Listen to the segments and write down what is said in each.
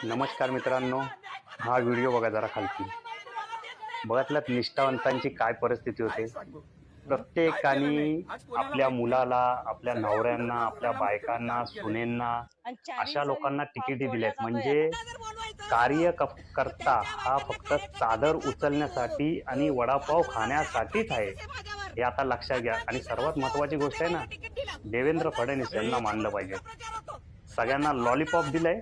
नमस्कार मित्रांनो, हा व्हिडिओ बघा जरा खालती. बघितल्यात निष्ठावंतांची काय परिस्थिती होते. प्रत्येकाने आपल्या मुलाला, आपल्या नवऱ्यांना, आपल्या बायकांना, सुनेंना अशा लोकांना तिकिटी दिल्यात. म्हणजे कार्यकर्ता हा फक्त चादर उचलण्यासाठी आणि वडापाव खाण्यासाठीच आहे, हे आता लक्षात घ्या. आणि सर्वात महत्त्वाची गोष्ट आहे ना, देवेंद्र फडणवीस यांना मानलं पाहिजे. सगळ्यांना लॉलीपॉप दिलंय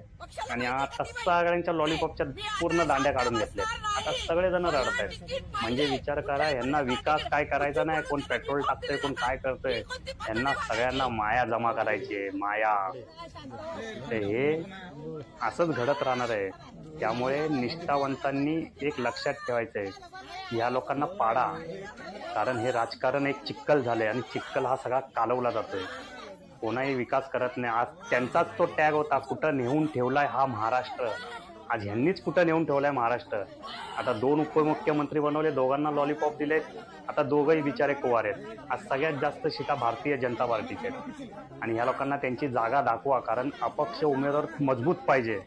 आणि आता सगळ्यांच्या लॉलीपॉपच्या पूर्ण दांड्या काढून घेतल्या. आता सगळेजण रडत आहेत. म्हणजे विचार करा, यांना विकास काय करायचा नाही, कोण पेट्रोल टाकतंय, कोण काय करतंय, यांना सगळ्यांना माया जमा करायची, माया. तर हे असंच घडत राहणार आहे. त्यामुळे निष्ठावंतांनी एक लक्षात ठेवायचं आहे, या लोकांना पाडा. कारण हे राजकारण एक चिक्कल झालंय आणि चिक्कल हा सगळा कालवला जातोय. कोणाही विकास करत नाही. आज त्यांचाच तो टॅग होता, कुठं नेऊन ठेवलाय हा महाराष्ट्र. आज ह्यांनीच कुठं नेऊन ठेवलाय महाराष्ट्र. आता 2 उपमुख्यमंत्री बनवले, दोघांना लॉलीपॉप दिले. आता दोघंही बिचारे कुवार आहेत. आज सगळ्यात जास्त शिटा भारतीय जनता पार्टीचे आहेत. आणि ह्या लोकांना त्यांची जागा दाखवा, कारण अपक्ष उमेदवार मजबूत पाहिजे.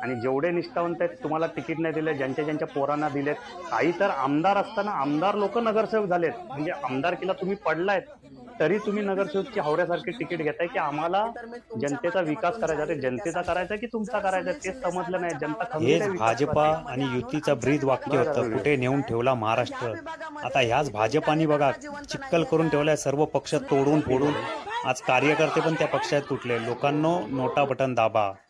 आणि जेवढे निष्ठावंत आहेत, तुम्हाला तिकीट नाही दिले, ज्यांच्या ज्यांच्या दिलेत. काही तर आमदार असताना आमदार लोक नगरसेवक झालेत. म्हणजे आमदारकीला तुम्ही पडलायत तरी तुम्ही नगरसेवकची हावऱ्यासारखी तिकीट घेताय की आम्हाला जनतेचा विकास करायचा आहे. जनतेचा करायचा की तुमचा करायचा तेच समजलं नाही. जनता हेच भाजपा आणि युतीचा ब्रीद वाक्य होतं, कुठे नेऊन ठेवला महाराष्ट्र. आता ह्याच भाजपानी बघा चिक्कल करून ठेवलाय, सर्व पक्ष तोडून फोडून. आज कार्यकर्ते पण त्या पक्षात तुटले. लोकांनो, नोटा बटन दाबा.